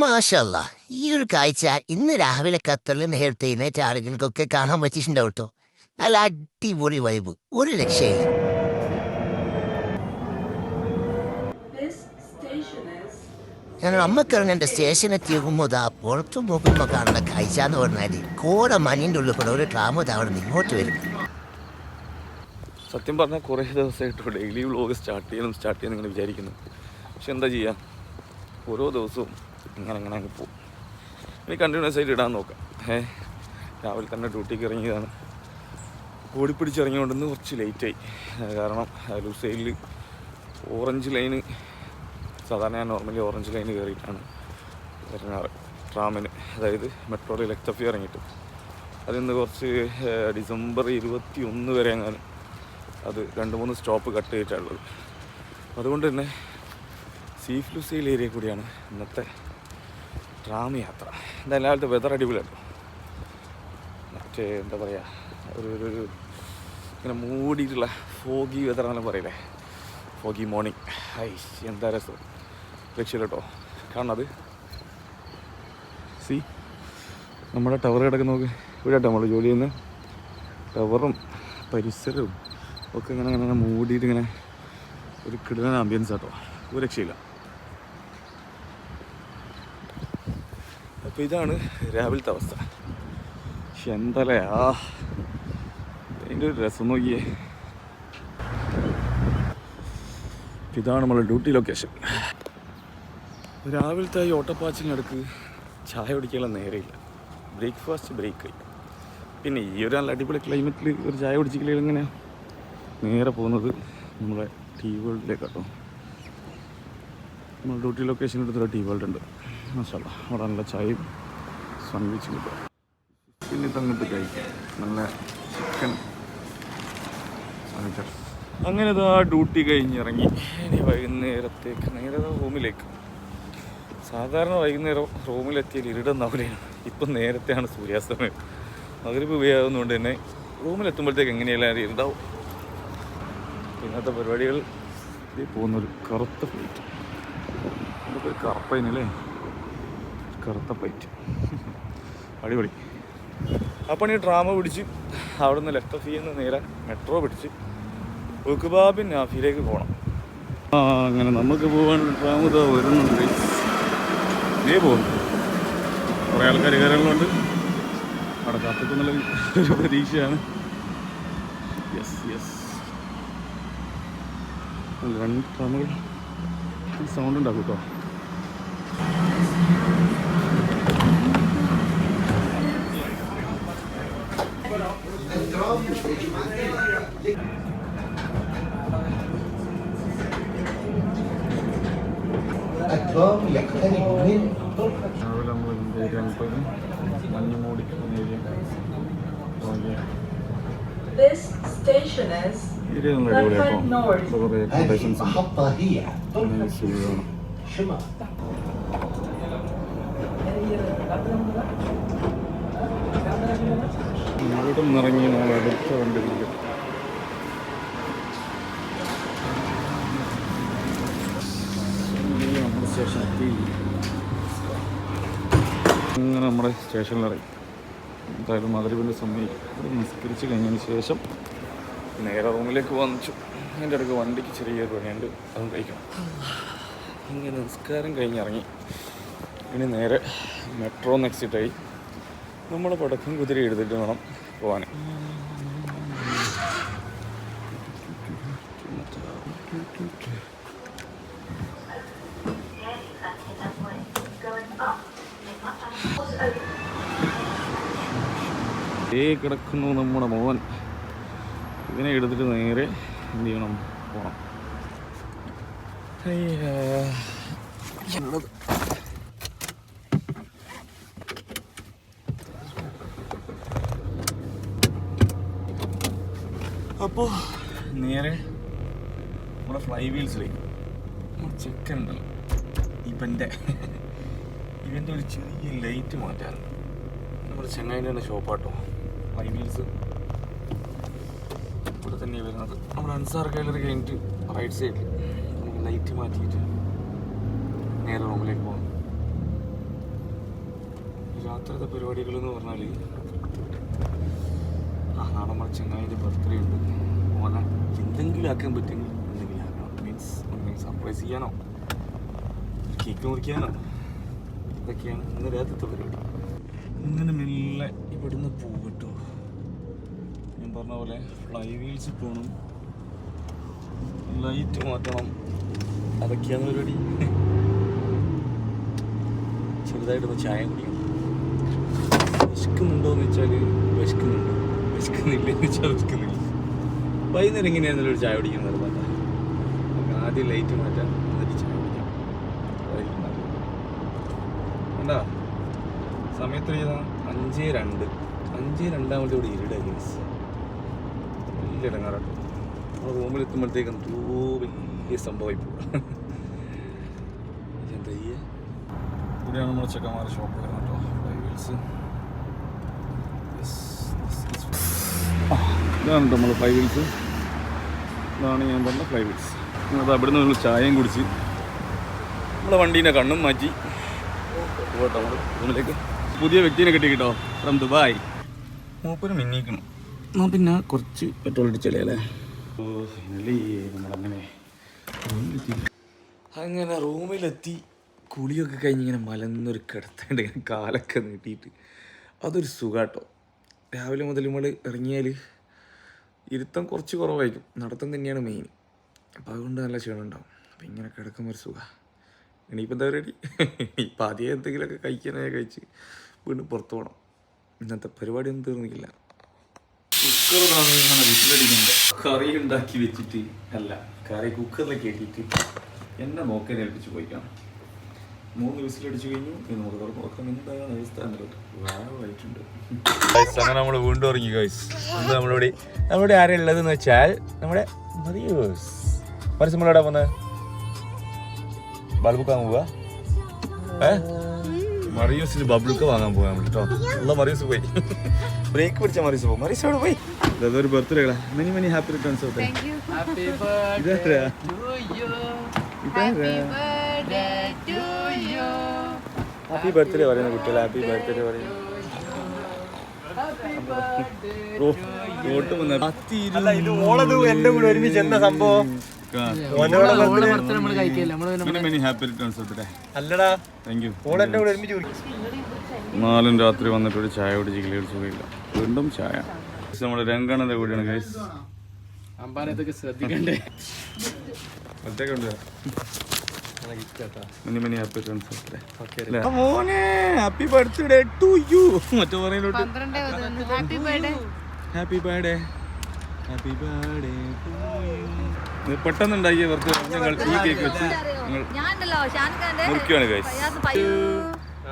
മാഷല്ലാ ഈ ഒരു കാഴ്ച ഇന്ന് രാവിലെ ഖത്തറിൽ നേരത്തെ എഴുന്നേറ്റ ആളുകൾക്കൊക്കെ കാണാൻ പറ്റിയിട്ടുണ്ടാവും കേട്ടോ. നല്ല അടിപൊളി വൈബ്, ഒരു രക്ഷയില്ല. ഞാൻ അമ്മക്കിറങ്ങേണ്ട സ്റ്റേഷൻ എത്തിയോക്കുമ്പോ പുറത്തു നോക്കുമ്പോ കാണുന്ന കാഴ്ച എന്ന് പറഞ്ഞാല് കോട മഞ്ഞിന്റെ ഉള്ളിൽ കൂടെ ഒരു ട്രാമ അവിടെ നിന്ന് ഇങ്ങോട്ട് വരും. സത്യം പറഞ്ഞാൽ കുറേ ദിവസമായിട്ട് ഡെയിലി വ്ളോഗ് സ്റ്റാർട്ട് ചെയ്യണം ഇങ്ങനെ വിചാരിക്കുന്നു. പക്ഷെ എന്താ ചെയ്യുക, ഓരോ ദിവസവും അങ്ങനെ അങ്ങ് പോകും. ഇനി കണ്ടിന്യൂസ് ആയിട്ട് ഇടാൻ നോക്കാം. രാവിലെ തന്നെ ഡ്യൂട്ടിക്ക് ഇറങ്ങിയതാണ്. ഓടിപ്പിടിച്ചിറങ്ങിക്കൊണ്ടെന്ന് കുറച്ച് ലേറ്റായി. കാരണം ലുസൈലിൽ ഓറഞ്ച് ലൈന്, സാധാരണ ഞാൻ നോർമലി ഓറഞ്ച് ലൈന് കയറിയിട്ടാണ് ഇറങ്ങാറ് ട്രാമിന്, അതായത് മെട്രോയിൽ ലക്തഫി ഇറങ്ങിയിട്ട്. അതിന്ന് കുറച്ച് ഡിസംബർ 21 വരെ അങ്ങനെ അത് 2-3 സ്റ്റോപ്പ് കട്ട് ചെയ്തിട്ടുള്ളത്. അതുകൊണ്ട് തന്നെ സീഫ് ലുസൈൽ ഏരിയ കൂടിയാണ് ഇന്നത്തെ ട്രാം യാത്ര. എന്തായാലും രാവിലത്തെ വെതർ അടിപൊളിയാട്ടോ. മറ്റേ എന്താ പറയുക, ഒരു ഇങ്ങനെ മൂടിയിട്ടുള്ള ഫോഗി വെതർ എന്നെല്ലാം പറയില്ലേ, ഫോഗി മോർണിംഗ്. എന്താ രസം, രക്ഷയില്ല കേട്ടോ. കാണണത് നമ്മുടെ ടവർ കിടക്കുന്ന നോക്ക്. ഇവിടെ കേട്ടോ നമ്മൾ ജോലി ചെയ്യുന്ന ടവറും പരിസരവും ഒക്കെ ഇങ്ങനെ മൂടിയിട്ട് ഇങ്ങനെ ഒരു കിടലൻ ആംബിയൻസ് ആട്ടോ, ഒരു രക്ഷയില്ല. അപ്പോൾ ഇതാണ് രാവിലത്തെ അവസ്ഥ. പക്ഷെ എന്തല്ലേ അതിൻ്റെ ഒരു രസം നോക്കിയേ. ഇതാണ് നമ്മളെ ഡ്യൂട്ടി ലൊക്കേഷൻ. രാവിലത്തെ ഈ ഓട്ടപ്പാച്ചിലിനടുക്ക് ചായ കുടിക്കാനുള്ള നേരെയില്ല. ബ്രേക്ക്ഫാസ്റ്റ് ബ്രേക്കായി. പിന്നെ ഈ ഒരു നല്ല അടിപൊളി ക്ലൈമറ്റിൽ ഒരു ചായ കുടിച്ചില്ലെങ്കിൽ ഇങ്ങനെ നേരെ പോകുന്നത് നമ്മളെ ടീ വേൾഡിലേക്കാട്ടോ. നമ്മൾ ഡ്യൂട്ടി ലൊക്കേഷൻ എടുത്തൊരു ടീ വേൾഡ് ഉണ്ട്. മാഷാല്ലാ, അവിടെ നല്ല ചായയും സാൻഡ്വിച്ചും കിട്ടും. പിന്നെ ഇതങ്ങോട്ട് കഴിക്കാം, നല്ല ചിക്കൻ സാൻഡ്വിച്ച്. അങ്ങനെ ഇതാ ഡ്യൂട്ടി കഴിഞ്ഞിറങ്ങി. ഇനി വൈകുന്നേരത്തേക്ക് നേരെ റൂമിലേക്ക്. സാധാരണ വൈകുന്നേരം റൂമിലെത്തിയാൽ ഇരുടുന്നാവില്ലാണ്. ഇപ്പം നേരത്തെയാണ് സൂര്യാസ്തമയം. മഗ്‌രിബ് ഉപയോഗിക്കുന്നതുകൊണ്ട് തന്നെ റൂമിലെത്തുമ്പോഴത്തേക്ക് എങ്ങനെയല്ല ഇരുടാവും. ഇന്നത്തെ പരിപാടികൾ പോകുന്നൊരു കറുത്ത പ്ലേറ്റ്, അതൊക്കെ കറുപ്പതിനല്ലേ, കറുത്ത പ്ലേറ്റ് അടിപൊളി. അപ്പം ഈ ഡ്രാമ പിടിച്ച് അവിടെ നിന്ന് ലക്തഫിയിൽ നിന്ന് നേരെ മെട്രോ പിടിച്ച് ഉഖ്ബാബിൻ നാഫിയിലേക്ക് പോകണം. അങ്ങനെ നമുക്ക് പോകാൻ ഡ്രാമ ഇതാ വരുന്നുണ്ട്. ഇതേ പോകുന്നു. കുറേ ആൾക്കാർ കയറുകളുണ്ട്. അവിടെ കാത്തുന്നുള്ള ഒരു പ്രതീക്ഷയാണ്. യെസ് രണ്ട് ഡ്രാമകൾ സൗണ്ട് ഉണ്ടാക്കും കേട്ടോ. രാവിലെ നമ്മൾ ഇന്ത്യയിൽ മഞ്ഞ് മൂടിക്കുന്ന ഏരിയ നല്ല അടിപൊളിയാട്ടോ. കുറേ അക്കോമഡേഷൻസ് ഇവിടെ നിന്നിറങ്ങി നമ്മൾ അടുത്ത വണ്ടിയിലേക്ക്. നമ്മുടെ സ്റ്റേഷൻ എത്തി. അങ്ങനെ നമ്മുടെ സ്റ്റേഷനിലിറങ്ങി. എന്തായാലും മഗ്‌രിബിൻ്റെ സമയം നിസ്കരിച്ച് കഴിഞ്ഞതിന് ശേഷം നേരെ റൂമിലേക്ക് വന്നിച്ചു. അതിൻ്റെ ഇടയ്ക്ക് വണ്ടിക്ക് ചെറിയൊരു പണിയുണ്ട്, അതും കഴിക്കണം. ഇങ്ങനെ നിസ്കാരം കഴിഞ്ഞിറങ്ങി. ഇനി നേരെ മെട്രോ എക്സിറ്റായി നമ്മൾ പടക്കം കുതിരി എടുത്തിട്ട് വേണം പോകാൻ. കിടക്കുന്നു നമ്മുടെ മോൻ. ഇതിനെ എടുത്തിട്ട് നേരെ എന്ത് ചെയ്യണം, പോകണം. അപ്പോൾ നേരെ നമ്മുടെ ഫ്ലൈ വീൽസിലേക്ക്. ചിക്കൻ ഉണ്ടല്ലോ, ഇവൻ്റെ ഒരു ചെറിയ ലൈറ്റ് മാറ്റാറുണ്ട്. നമ്മുടെ ചെങ്ങൈൻ്റെ തന്നെ ഷോപ്പാട്ടോ ഫ്ലൈ വീൽസ്. ഇവിടെ തന്നെയാണ് വരുന്നത്. നമ്മുടെ അൻസാർ ഗാലറി കഴിഞ്ഞിട്ട് റൈറ്റ് സൈഡിൽ നമുക്ക് ലൈറ്റ് മാറ്റിയിട്ട് നേരെ റൂമിലേക്ക് പോകാം. രാത്രിത്തെ പരിപാടികൾ എന്ന് പറഞ്ഞാൽ നാളെ ചങ്ങായിൻ്റെ ബർത്ത്ഡേ ഉണ്ട്. ഓനെ എന്തെങ്കിലും ആക്കാൻ പറ്റുമെങ്കിൽ എന്തെങ്കിലും ആക്കണം. മീൻസ് എന്തെങ്കിലും സർപ്രൈസ് ചെയ്യാനോ കേക്ക് മുറിക്കാനോ ഇതൊക്കെയാണ് ഇന്ന് രാത്രിത്തെ പരിപാടി. ഇങ്ങനെ മെല്ലെ ഇവിടുന്ന് പോകട്ടോ. ഞാൻ പറഞ്ഞ പോലെ ഫ്ലൈ വീൽസ് പോകണം, ലൈറ്റ് മാറ്റണം, അതൊക്കെയാണ് പരിപാടി. ചെറുതായിട്ടൊന്ന് ചായ കുടിക്കണം. വിശക്കുന്നുണ്ടോയെന്ന് വെച്ചാൽ വിശക്കുന്നുണ്ട്, വിശക്കുന്നില്ലെന്ന് വെച്ചാൽ വിശക്കുന്നില്ല. വൈകുന്നേരം എങ്ങനെയാണെന്നൊരു ചായ കുടിക്കാൻ നിർബന്ധം. നമുക്ക് ആദ്യം ലൈറ്റ് മാറ്റാം, എന്നിട്ട് ചായ കുടിക്കാം. വേണ്ടാ സമയത്ത് 5:02. 5:02 ഇവിടെ ഇരുടായി. വലിയ ഇടങ്ങാറാട്ടോ. നമ്മൾ റൂമിലെത്തുമ്പോഴത്തേക്കും എന്തോ വലിയ സംഭവമായി പോകാം. എന്താ ചെയ്യുക? ഇവിടെയാണ് നമ്മുടെ ചെക്കന്മാരുടെ ഷോപ്പ് വരുന്നത് കേട്ടോ. Fly wheels. ഇതാണ് കേട്ടോ നമ്മൾ ഫ്ലൈ വീൽസ്. ഇതാണ് ഞാൻ പറഞ്ഞ ഫ്ലൈ വീൽസ്. അത് അവിടെ നിന്ന് നമ്മൾ ചായയും കുടിച്ച് നമ്മളെ വണ്ടീൻ്റെ കണ്ണും മാറ്റി പോകട്ടോ നമ്മൾ റൂമിലേക്ക്. പുതിയ വ്യക്തിനെ കിട്ടി കേട്ടോ, ഫ്രം ദുബായ്. മൂപ്പര് മിന്നിക്കണം. എന്നാൽ പിന്നെ കുറച്ച് പെട്രോൾ അടിച്ചല്ലേ അല്ലേ. നമ്മളങ്ങനെ അങ്ങനെ റൂമിലെത്തി കുളിയൊക്കെ കഴിഞ്ഞ് ഇങ്ങനെ മലന്നൊരു കിടത്തേണ്ട ഇങ്ങനെ കാലൊക്കെ നീട്ടിയിട്ട് അതൊരു സുഖാട്ടോ. രാവിലെ മുതൽ നമ്മൾ ഇറങ്ങിയാൽ ഇരുത്തം കുറച്ച് കുറവായിരിക്കും, നടത്തം തന്നെയാണ് മെയിൻ. അപ്പോൾ അതുകൊണ്ട് നല്ല ക്ഷീണം ഉണ്ടാവും. അപ്പം ഇങ്ങനെ കിടക്കുമ്പോൾ ഒരു സുഖമാണ്. ഇനിയിപ്പോൾ എന്താ പരിപാടി? ഇപ്പം ആദ്യം എന്തെങ്കിലുമൊക്കെ കഴിക്കാനായി കഴിച്ച് വീണ്ടും പുറത്ത് പോകണം. ഇന്നത്തെ പരിപാടിയൊന്നും തീർന്നില്ല. കുക്കറിലാണ് ഇങ്ങനെ വിസിലടിക്കുന്നുണ്ട്. കറി ഉണ്ടാക്കി വെച്ചിട്ട് അല്ല, കറി കുക്കറിൽ കയറ്റിയിട്ട് എന്നെ നോക്കാൻ ഏൽപ്പിച്ച് പോയിക്കാണ്. 3 വിസിലടിച്ചു കഴിഞ്ഞു. നമുക്ക് തുറക്കാം. എന്താണ് അവസ്ഥ? വാവായിട്ടുണ്ട്. അങ്ങനെ നമ്മൾ വീണ്ടും ഇറങ്ങി ഗൈസ്. ഇന്ന് നമ്മുടെ ആരാ ഉള്ളതെന്ന് വെച്ചാൽ നമ്മുടെ മറിയൂസ്. മറിച്ച് നമ്മളെവിടെ പോകുന്നത്? ബൾബുക്ക് വാങ്ങാൻ പോവാ. മറിയൂസിന് ബബിൾക്ക് വാങ്ങാൻ പോകാൻ കേട്ടോ. ഉള്ള മറിയൂസ് പോയി. ബ്രേക്ക് പിടിച്ച മറിയൂസ് പോകും. മറിയൂസ് അവിടെ പോയി. അതൊരു ബർത്ത്ഡേ കളാ. Many many happy returns of day. Happy birthday പറയുന്ന കുട്ടികൾ ഹാപ്പി ബർത്ത്ഡേ പറയുന്നു. നാലും രാത്രി വന്നിട്ടൊരു ചായ കുടിച്ച് കിളികൾ സുഖമില്ല. വീണ്ടും ചായ. നമ്മുടെ രംഗണന്റെ കൂടെയാണ് ഗൈസ്. ശ്രദ്ധിക്കണ്ടേ? Happy birthday to you. മറ്റേ പറയുന്നോട്ട് happy birthday happy birthday to you. പെട്ടെന്ന് ഉണ്ടാക്കിയ ബർത്ത്ഡേ ഞങ്ങൾ ഈ കേക്ക് വെച്ച് ഞങ്ങൾ മുറിക്കുകയാണ് guys.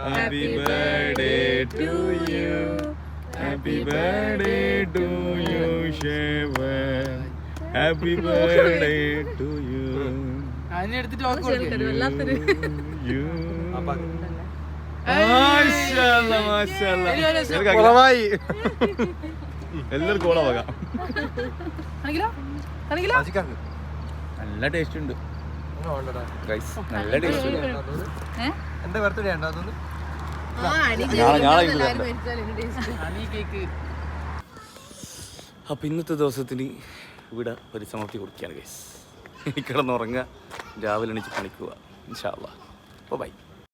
Happy birthday to you. Happy birthday to you Shevan. Happy birthday to you. എല്ലാവർക്കും ഓളാവാം. നല്ല ടേസ്റ്റ് ഉണ്ട്. നല്ല ടേസ്റ്റ് ഉണ്ട്. എന്റെ ബർത്ത്ഡേ ഉണ്ടോ? അപ്പൊ ഇന്നത്തെ ദിവസത്തിന് ഇവിടെ പരിസമാപ്തി കൊടുക്കുകയാണ് ഗൈസ്. കിടന്നുറങ്ങുക, രാവിലെ എണീച്ച് പണിക്കുക. ഇൻഷാ അല്ലാഹ്. ബൈ.